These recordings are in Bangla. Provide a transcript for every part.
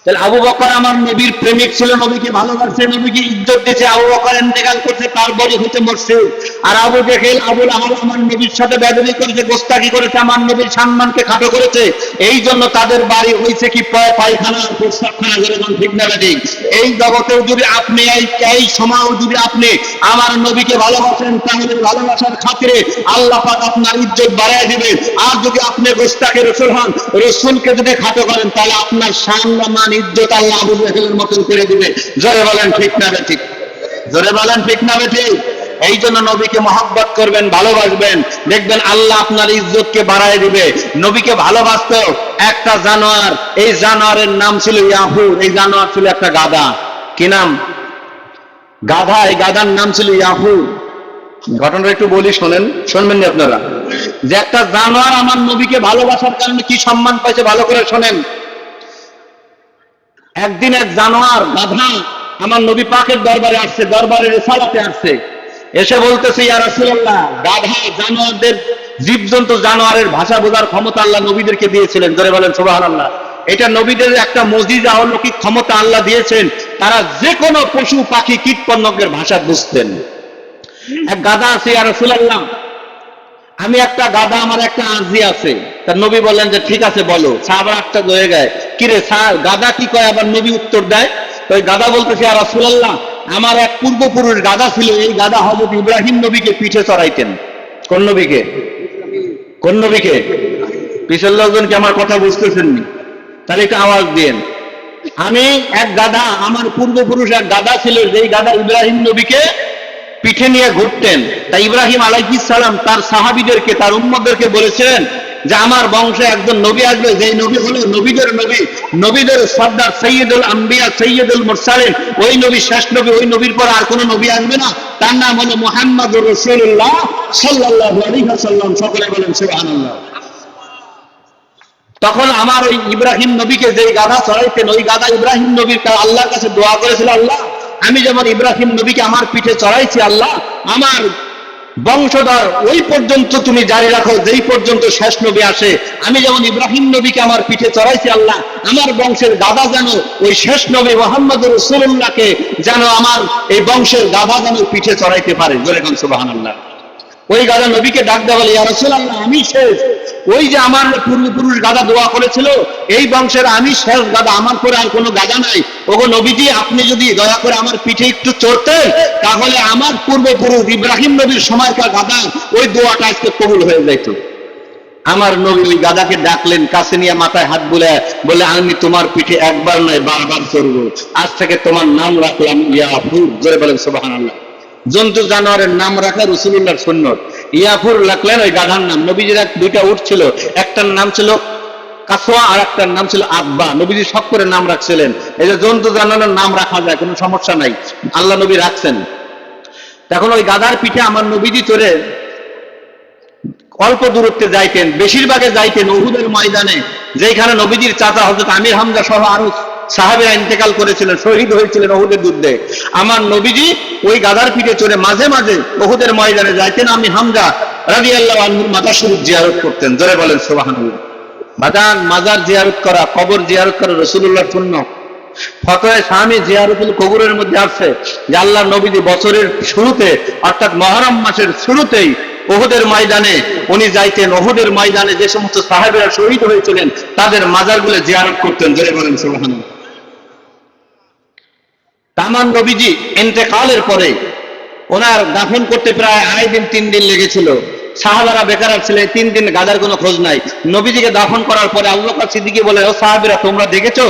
তাহলে আবু বকর আমার নবীর প্রেমিক ছিল, নবীকে ভালোবাসে, নবীকে ইজ্জত দিয়েছে। আবু বকর ইন্তেকাল করছে, তার বড় হতে মরছে। আর আবু জেহেল আবুল আহাব আমার নবীর সাথে বেয়াদবি করেছে, গোস্তাকি করেছে, আমার নবীর সম্মানকে খাটো করেছে। এই জন্য তাদের বাড়ি হয়েছে কি পায়খানা আর প্রস্রাবখানা, যেরকম ঠিক না ঠিক। এই জগতেও যদি আপনি এই সময়ও যদি আপনি আমার নবীকে ভালোবাসেন, তাহলে ভালোবাসার খাতিরে আল্লাহ পাক আপনার ইজ্জত বাড়ায় দিবেন। আর যদি আপনি গোস্তাকে রসুল হন, রসুলকে যদি খাটো করেন, তাহলে আপনার সম্মান ইজ্জত আল্লাহ আবু জেহেলের মতন করে দিবে। জোরে বলেন ঠিক না ঠিক? জোরে বলেন ঠিক না ঠিক? এই জন্য নবীকে মহব্বত করবেন, ভালোবাসবেন, দেখবেন আল্লাহ আপনার ইজ্জতকে বাড়ায় দিবে। নবীকে ভালোবাসতো একটা জানোয়ার, এই জানোয়ারের নাম ছিল ইয়াহুর। এই জানোয়ার ছিল একটা গাধা। কি নাম? গাধা। এই গাধার নাম ছিল ইয়াহুর। ঘটনাটা একটু বলি, শোনেন, শুনবেন না আপনারা? যে একটা জানোয়ার আমার নবীকে ভালোবাসার কারণে কি সম্মান পাইছে, ভালো করে শোনেন। একদিন এক জানোয়ার গাধা আমার নবী পাকের দরবারে আসছে, দরবারে রিসালাতে আসছে। এসে বলতেছে, ইয়া রাসূলুল্লাহ, গাধা জানোয়ারদের, জীবজন্তু জানোয়ারের ভাষা বোঝার ক্ষমতা আল্লাহ নবীদেরকে দিয়েছিলেন। জোরে বলেন সুবহানাল্লাহ। এটা নবীদের একটা মজিজা, অলৌকিক ক্ষমতা আল্লাহ দিয়েছেন। তারা যে কোনো পশু পাখি কীটপতঙ্গের ভাষা বুঝতেন। এক গাধা আছে, ইয়া রাসূলুল্লাহ, আমি একটা গাধা, আমার একটা আরজি আছে। তার নবী বললেন যে ঠিক আছে বলো। সাহাবা একটা হয়ে গায়, কিরে গাধা কি কয়? আবার নবী উত্তর দেয়। ওই গাধা বলতেছে, ইয়া রাসূলুল্লাহ, আমার এক পূর্বপুরুষ গাধা ছিল। এই গাধা হযরত ইব্রাহিম নবীকে পিঠে চড়াইতেন। কোন নবীকে? কোন নবীকে? পিছের লোকজন কি আমার কথা বুঝতেছেন? তাহলে একটু আওয়াজ দিয়েন। আমি এক গাধা, আমার পূর্বপুরুষ এক গাধা ছিল, যেই গাধা ইব্রাহিম নবীকে পিঠে নিয়ে ঘুরতেন। তাই ইব্রাহিম আলাইহিস সালাম তার সাহাবীদেরকে, তার উম্মতদেরকে বলেছিলেন যে আমার বংশে একজন নবী আসবে, যেই নবী হলো নবীদের নবী, নবীদের সর্দার, সৈয়দুল আম্বিয়া, সৈয়দুল মুরসালিন। ওই নবী শেষ নবী, ওই নবীর পর আর কোনো নবী আসবে না। তার নাম হলো মুহাম্মদুর রাসূলুল্লাহ সাল্লাল্লাহু আলাইহি ওয়াসাল্লাম। সকলে বলেন সুবহানাল্লাহ। তখন আমার ওই ইব্রাহিম নবীকে যেই গাধা চড়াইতেন, ওই গাধা ইব্রাহিম নবীর আল্লাহর কাছে দোয়া করেছিল, আল্লাহ, আমি যেমন ইব্রাহিম নবীকে আমার পিঠে চড়াইছি, আল্লাহ আমার বংশধর ওই পর্যন্ত তুমি জারি রাখো, যেই পর্যন্ত শেষ নবী আসে। আমি যেমন ইব্রাহিম নবীকে আমার পিঠে চড়াইছি, আল্লাহ আমার বংশের গাধা যেন ওই শেষ নবী মুহাম্মদুর রাসূলুল্লাহকে যেন আমার এই বংশের গাধা যেন পিঠে চড়াইতে পারে। জোরে বলেন সুবহানাল্লাহ। ওই গাধা নবীকে ডাক দেওয়া বলে, ইয়া রাসূলুল্লাহ, আমি শেষ। ওই যে আমার পূর্বপুরুষ গাধা দোয়া করেছিল, এই বংশের আমি শেষ গাধা, আমার পরে আর কোনো গাধা নাই। ওগো নবীজি, আপনি যদি দয়া করে আমার পিঠে একটু চড়তেন, তাহলে আমার পূর্বপুরুষ ইব্রাহিম নবীর সময়কার গাধা ওই দোয়াটা আজকে কবুল হয়ে যাইত। আমার নবী ওই গাধাকে ডাকলেন, কাছে নিয়ে মাথায় হাত বুলে বলে, আমি তোমার পিঠে একবার নয় বারবার চড়বো। আজ থেকে তোমার নাম রাখলাম ইয়াফুর। জোরে বলেন সুবহানাল্লাহ। জন্তু জানোয়ারের নাম রাখা রাসূলুল্লাহর সুন্নত। ইয়াফুর রাখলেন ওই গাধার নাম। নবীজির দুইটা উট ছিল, একটার নাম ছিল কাসওয়া আর একটার নাম ছিল আব্বা। নবীজি সব করে নাম রাখছিলেন। এই যে জন্তু জানোয়ারের নাম রাখা যায়, কোনো সমস্যা নাই, আল্লাহ নবী রাখছেন। তখন ওই গাধার পিঠে আমার নবীজি চড়ে অল্প দূরত্বে যাইতেন, বেশিরভাগে যাইতেন উহুদের ময়দানে, যেখানে নবীজির চাচা হযরত আমির হামজা সহ আরো সাহাবীরা ইন্তেকাল করেছিলেন, শহীদ হয়েছিলেন উহুদের যুদ্ধে। আমার নবীজি ওই গাধার পিঠে চড়ে মাঝে মাঝে উহুদের ময়দানে যাইতেন। আমি হামজা রাদিয়াল্লাহু আনহুর মাজার শরীফ জিয়ারত করতেন। জোরে বলেন সুবহানাল্লাহ। বাজান, মাজার জিয়ারত করা, কবর জিয়ারত করা রাসূলুল্লাহর সুন্নাত। ফতোয়ায়ে শামী জিয়ারতুল কবরের মধ্যে আছে যে আল্লাহর নবীজি বছরের শুরুতে, অর্থাৎ মুহররম মাসের শুরুতেই উহুদের ময়দানে উনি যাইতেন। উহুদের ময়দানে যে সমস্ত সাহাবীরা শহীদ হয়েছিলেন, তাদের মাজারগুলো জিয়ারত করতেন। জোরে বলেন সুবহানাল্লাহ। তামান নবীজি ইন্তেকালের পরে ওনার দাফন করতে প্রায় 2.5 দিন 3 দিন লেগেছিল। সাহাবারা বেকার ছিলেন, 3 দিন গাদার কোনো খোঁজ নাই। নবীজিকে দাফন করার পরে আবু বকর সিদ্দিকী বলে, ও সাহাবীরা, তোমরা দেখেছো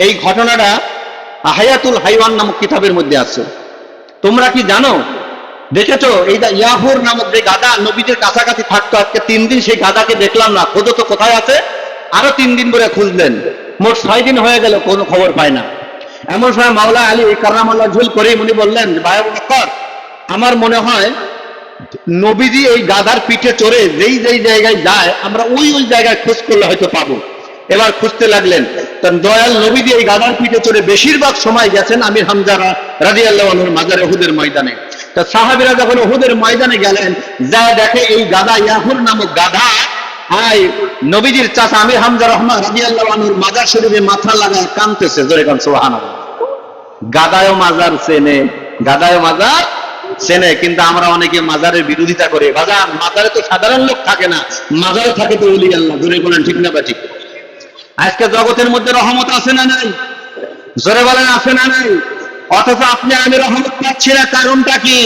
এই ঘটনাটা হায়াতুল হাইওয়ান নামক কিতাবের মধ্যে আছে, তোমরা কি জানো, দেখেছো? এই ইয়াহুর নামক যে গাধা নবীদের কাছাকাছি থাকতো, আজকে 3 দিন সেই গাধাকে দেখলাম না, খোঁজো তো কোথায় আছে। আরো 3 দিন ধরে খুঁজলেন, মোট 6 দিন হয়ে গেল, কোনো খবর পায় না। এমন সময় মাওলা আলী কারামাল্লাহ ঝুল করে উনি বললেন, ভাই আবু বকর, আমার মনে হয় নবীজি এই গাধার পিঠে চড়ে যেই যেই জায়গায় যায়, আমরা ওই জায়গায় খোঁজ করলে হয়তো পাবো। এবার খুঁজতে লাগলেন। তার দয়াল নবীজি এই গাধার পিঠে চড়ে বেশিরভাগ সময় গেছেন আমির হামজা রাদিয়াল্লাহু আনহুর মাজারে উহুদের ময়দানে। তা সাহাবীরা যখন উহুদের ময়দানে গেলেন, যা দেখে এই গাধা, ইয়াহুর নামক গাধা আয় নবীজির চাচা আমির হামজা রহমান রাদিয়াল্লাহু আনহুর মাজার শরীফে মাথা লাগায় কাঁদতেছে, জোরে কোন সুবহানাল্লাহ। গাদায়ও মাজার চেনে, গাদায়ও মাজার চেনে, কিন্তু আমরা অনেকে মাজারের বিরোধিতা করে। বাজার মাজারে তো সাধারণ লোক থাকে না, মাজারে থাকে তো ওলি আল্লাহ, জোরে বলেন ঠিক না ঠিক? আজকে জগতের মধ্যে রহমত আছে না নাই? জোরে বলেন আছে না নাই? অথচ আপনি আমি রহমত পাচ্ছি না, কারণটা কি?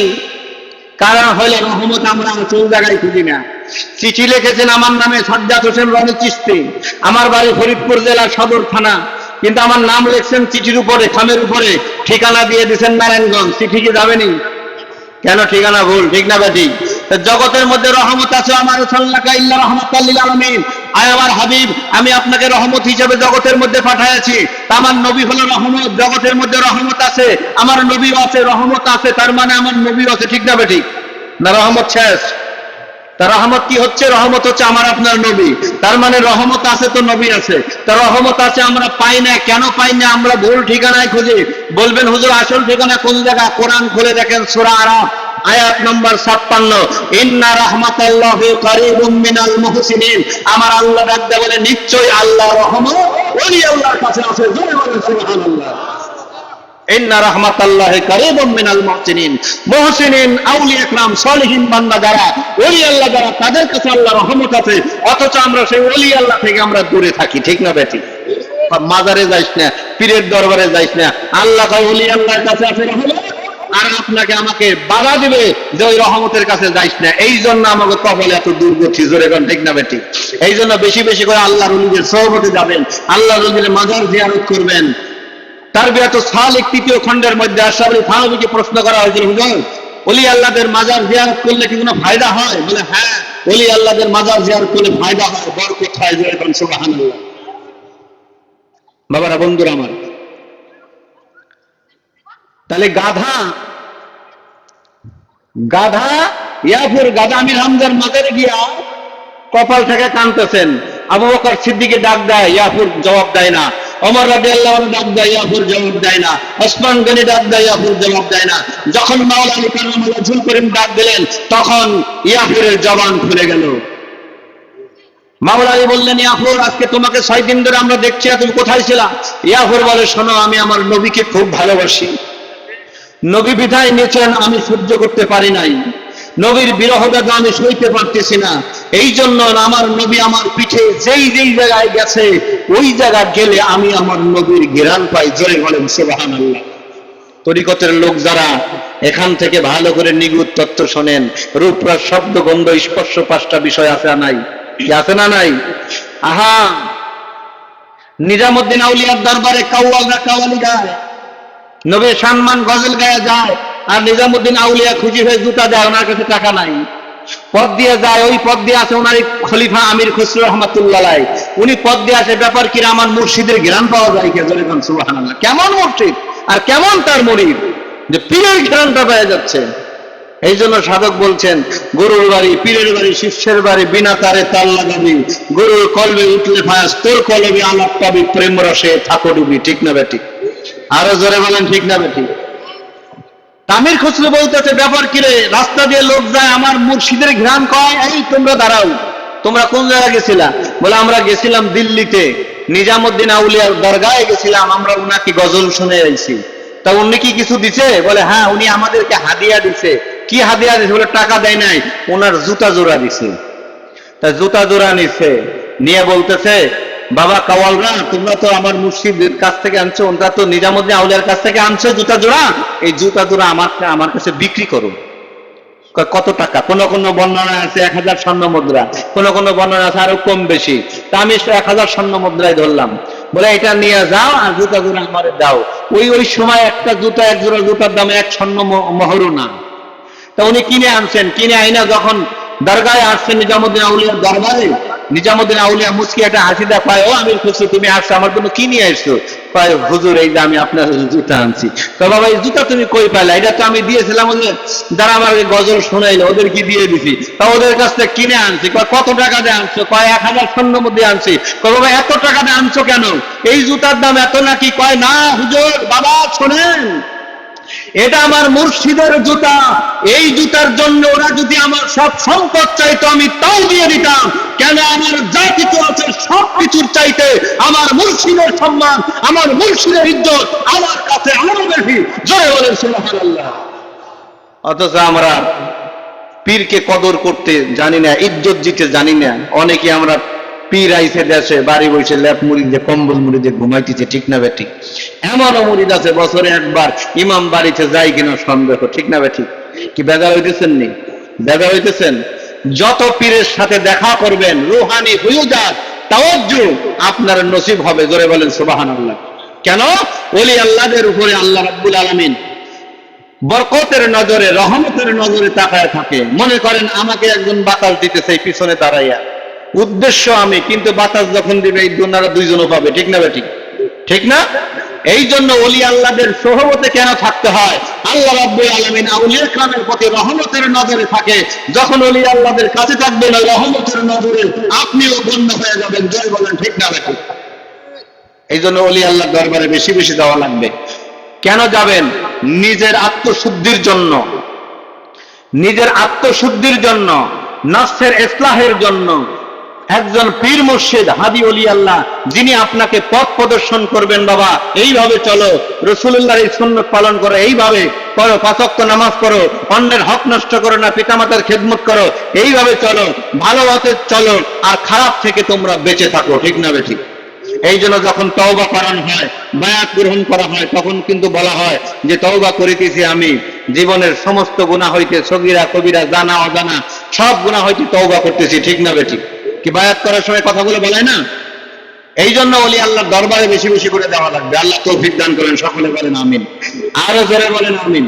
কারণ হলে রহমত আমরা চুল জায়গায় খুঁজি না। চিঠি লিখেছেন আমার নামে সাজ্জাদ হোসেন রনি চিশতি, আমার বাড়ি ফরিদপুর জেলার সদর থানা, কিন্তু আমার নাম লিখছেন চিঠির উপরে, খামের উপরে, ঠিকানা দিয়ে দিচ্ছেন নারায়ণগঞ্জ। চিঠি কি যাবেনি? কেন? ঠিকানা ভুল, ঠিক না বেটি? জগতের মধ্যে রহমত আছে, আমার সাল্লাকা ইল্লা রাহমাতাল লিল আলামিন। আয় আমার হাবিব, আমি আপনাকে রহমত হিসেবে জগতের মধ্যে পাঠাইছি। আমার নবী হলো রহমত, জগতের মধ্যে রহমত আছে, আমার নবী আছে, রহমত আছে, তার মানে আমার নবী আছে, ঠিক না বেটি? না রহমত শেষ? তার রহমত কি হচ্ছে? রহমত হচ্ছে আমার আপনার নবী, তার মানে রহমত আছে তো নবী আছে। তার রহমত আছে, আমরা পাই না। কেন পাই না? আমরা ভুল ঠিকানায় খুঁজি। বলবেন হুজুর আসল ঠিকানা কোন জায়গা? কোরআন খুলে দেখেন সূরা আরাফ আয়াত নম্বর 56, ইন্না রাহমাতাল্লাহি কারীবুম মিনাল মুহসিনিন। আমার আল্লাহ ডাক দেয়া বলে নিশ্চয়ই আল্লাহ রহমত ওলি আল্লাহর কাছে আছে, জোরে বলেন সুবহানাল্লাহ। ইন্না রাহমাতাল্লাহি কারীবুম মিনাল মুহসিনিন। মুহসিনিন আউলিয়া کرام সালেহিন বান্দা যারা, ওলি আল্লাহ যারা, তাদের কাছে আল্লাহর রহমত আছে। অথচ আমরা সেই ওলি আল্লাহ থেকে আমরা দূরে থাকি, ঠিক না বেটি? মাজারে যাইস না, পীরের দরবারে যাইস না, আল্লাহ কয় ওলি আল্লাহর কাছে আছে রহমত, আর আপনাকে আমাকে বাধা দিবে যে ওই রহমতের কাছে যাইস না। এই জন্য আমাকে কপালে এত দুর্গতি, জোরে কোন ঠিক না বেটি? এই জন্য বেশি বেশি করে আল্লাহর ওলিদের সোহবতে যাবেন, আল্লাহর ওলিদের মাজার জিয়ারত করবেন। তারবিয়াত সালেক 3য় খণ্ডের মধ্যে আশরাফ আলী থানভীকে প্রশ্ন করা হয়েছিল, হুজুর ওলি আল্লাহদের মাজার জিয়ারত করলে কি কোনো ফায়দা হয়? বলে হ্যাঁ, ওলি আল্লাহদের মাজার জিয়ারত করলে ফায়দা হয়, বরকত হয়, জোরে বলেন সুবহানাল্লাহ। বাবারা, বন্ধুরা আমার, তাহলে গাধা গাধা ইয়াফুর গাধা আমির হামজার মাজারে গিয়া কপাল থেকে কাঁদতেছেন। আবু বকর সিদ্দিকে ডাক দেয়, ইয়াফুর জবাব দেয় না। ওমর রাদিয়াল্লাহু আনহু ডাক দেয়, ইয়াফুর জবাব দেয় না। ওসমান গনি ডাক দেয়, ইয়াফুর জবাব দেয় না। যখন মাওলা আলী কারামাল্লাহু ওয়াজহুল করিম ডাক দিলেন, তখন ইয়াফুরের জবান খুলে গেল। মাওলা আলী বললেন, ইয়াফুর আজকে তোমাকে 6 দিন ধরে আমরা দেখছি, তুমি কোথায় ছিলা? ইয়াফুর বলে, শোনো, আমি আমার নবীকে খুব ভালোবাসি, নবী বিদায় নিয়েছেন, আমি সহ্য করতে পারি নাই, নবীর বিরহ বেদনা আমি সইতে পারতেছি না, এই জন্য আমার নবী আমার পিঠে যেই যেই জায়গায় গেছে, ওই জায়গা গেলে আমি আমার নবীর ঘ্রাণ পাই, জোরে বলেন সুবহানাল্লাহ। তরিকতের লোক যারা এখান থেকে ভালো করে নিগুড় তত্ত্ব শোনেন, রূপরাজ শব্দ গন্ধ স্পর্শ 5টা বিষয় আছে না নাই? কি আছে না নাই? আহা, নিজামুদ্দিন আউলিয়ার দরবারে কাওয়ালরা কাওয়ালি গায়, নবীর সম্মান গজল গায়ে যায়, আর নিজামুদ্দিন আউলিয়া খুশি হয়ে জুতা দেয়, ওনার কাছে টাকা নাই, পথ দিয়ে যায়, ওই পথ দিয়ে আছে ওনার খলিফা আমির খসরু রহমাতুল্লাহ আলাইহি, উনি পথ দিয়ে আসে, ব্যাপার কি আমার মুর্শিদের ঘ্রাণ পাওয়া যায় কে? জোরে বলেন সুবহানাল্লাহ। কেমন মুর্শিদ আর কেমন তার মুরিদ যে পীরের ঘ্রাণটা পেয়ে যাচ্ছে। এই জন্য সাধক বলছেন, গরুর বাড়ি, পীরের বাড়ি, শিষ্যের বাড়ি, বিনা তারে তাল লাগাবি, গরুর কলবে উঠলে ফায়াস, তোর কলবে আলাপ পাবি, প্রেম রসে থাকো ডুবি, ঠিক না বেটি? আরো জোরে বলেন ঠিক না বেটি? আমির খসরু বলতেছে, ব্যাপার কি রে? রাস্তা দিয়ে লোক যায়, আমার মুর্শিদের ঘ্রাণ কয়, এই তোমরা দাঁড়াও, তোমরা কোন জায়গায় গেছিলা? বলে আমরা গেছিলাম দিল্লিতে, নিজামুদ্দিন আউলিয়ার দরগায় গেছিলাম, আমরা উনাকে গজল শুনে আইছি। তা উনি কি কিছু দিছে? বলে হ্যাঁ, উনি আমাদেরকে হাদিয়া দিছে। কি হাদিয়া দিছে? বলে টাকা দেয় নাই, ওনার জুতা জোড়া দিছে। তা জুতা জোড়া নিছে, নিয়ে বলতেছে, বাবা কাওয়ালরা, তোমরা তো আমার মুর্শিদের কাছ থেকে আনছো, ওটা তো নিজামুদ্দিন আউলিয়ার কাছ থেকে আনছো জুতা জোড়া, এই জুতা জোড়া আমার কাছে বিক্রি করো। কত টাকা? কোন কোন বর্ণনা আছে 1000 স্বর্ণ মুদ্রা, কোন কোন বর্ণনা আছে আরো কম বেশি। তা আমি 1000 স্বর্ণ মুদ্রায় ধরলাম। বলে এটা নিয়ে যাও আর জুতা জোড়া আমারে দাও। ওই সময় একটা জুতা, এক জোড়া জুতার দাম 1 স্বর্ণ মোহরও না। তা উনি কিনে আনছেন, কিনে আইনা যখন দরগায় আসছেন নিজামুদ্দিন আউলিয়ার দরবারে, নিজামুদ্দিন আউলিয়া মুচকি একটা হাসি দেয়, পায় ও আমির খসরু, তুমি আসছো, আমার জন্য কি নিয়ে আসছো? পায় হুজুর, এই যে আমি আপনার জুতা আনছি। তো বাবা, এই জুতা তুমি কই পাইলা? এটা তো আমি দিয়েছিলাম যারা আমাকে গজল শোনাইলো, ওদের কি দিয়ে দিছি, তা ওদের কাছ থেকে কিনে আনছি। কত টাকা দিয়ে আনছো? কয় 1000 স্বর্ণ মধ্যে আনছি। কয় বাবা, এত টাকা দিয়ে আনছো কেন? এই জুতার দাম এত নাকি? কয় না হুজুর, বাবা শোনেন, এটা আমার মুর্শিদের জুতা। এই জুতার জন্য ওরা যদি আমার সব সম্পদ চাইতো আমি তাও দিয়ে দিতাম। কেন? আমার যা কিছু আছে সব কিছুর চাইতে আমার মুর্শিদের সম্মান, আমার মুর্শিদের ইজ্জত আমার কাছে আরো বেশি। জয় বলেন সুবহানাল্লাহ। অথচ আমরা পীরকে কদর করতে জানি না, ইজ্জত দিতে জানি না। অনেকে আমরা পীর আইছে দেশে বাড়ি বসে ল্যাপ মুড়ি দিয়ে কম্বল মুড়ি দিয়ে ঘুমাইতেছে, ঠিক না বেঠিক? এমনও মুরিদ আছে বছরে একবার ইমাম বাড়িতে যায় কিনা সন্দেহ, ঠিক না বেঠিক? কি বেজার হইতেছেন নি? বেজার হইতেছেন? যত পীরের সাথে দেখা করবেন রুহানি হুজুজাত তাওয়াজ্জু আপনার নসিব হবে। জোরে বলেন সুবহানাল্লাহ। কেন? ওলি আল্লাহদের উপরে আল্লাহ রাব্বুল আলামিন বরকতের নজরে, রহমতের নজরে তাকায় থাকে। মনে করেন আমাকে একজন বাতাস দিতেছে পিছনে দাঁড়াইয়া, উদ্দেশ্য আমি, কিন্তু বাতাস যখন দিবে এই দুনারা দুইজনও পাবে, ঠিক না বেঠিক? ঠিক না? এই জন্য ওলি আল্লাহদের সোহবতে কেন থাকতে হয়? আল্লাহ রাব্বুল আলামিন আউলিয়া কেরামের প্রতি রহমতের নজরে থাকে। যখন ওলি আল্লাহদের কাছে থাকবেন ওই রহমতের নজরে আপনিও গণ্য হয়ে যাবেন। জয় বলেন ঠিক না বেঠিক? এই জন্য ওলি আল্লাহর দরবারে বেশি বেশি যাওয়া লাগবে। কেন যাবেন? নিজের আত্মশুদ্ধির জন্য, নিজের আত্মশুদ্ধির জন্য, নফসের ইসলাহের জন্য। একজন পীর মুর্শিদ হাদি ওলি আল্লাহ যিনি আপনাকে পথ প্রদর্শন করবেন, বাবা এইভাবে চলো, রাসূলুল্লাহর এই সুন্নাত পালন করো, এইভাবে করো, 5 ওয়াক্ত নামাজ করো, অন্যের হক নষ্ট করো না, পিতামাতার খেদমত করো, এইভাবে চলো, ভালো পথে চলো, আর খারাপ থেকে তোমরা বেঁচে থাকো, ঠিক না বেঠিক? এই জন্য যখন তওবা করানো হয়, বায়াত গ্রহণ করা হয়, তখন কিন্তু বলা হয় যে তওবা করিতেছি আমি জীবনের সমস্ত গুনাহ হইতে, সগীরা কবিরা জানা অজানা সব গুনাহ হইতে তওবা করতেছি, ঠিক না বেঠিক? কি বায়াত করার সময় কথাগুলো বলে না? এই জন্য ওলি আল্লাহর দরবারে বেশি বেশি করে দেওয়া লাগবে। আল্লাহ তৌফিক দান করেন, সকলে বলেন আমিন। আরো জোরে বলেন আমিন।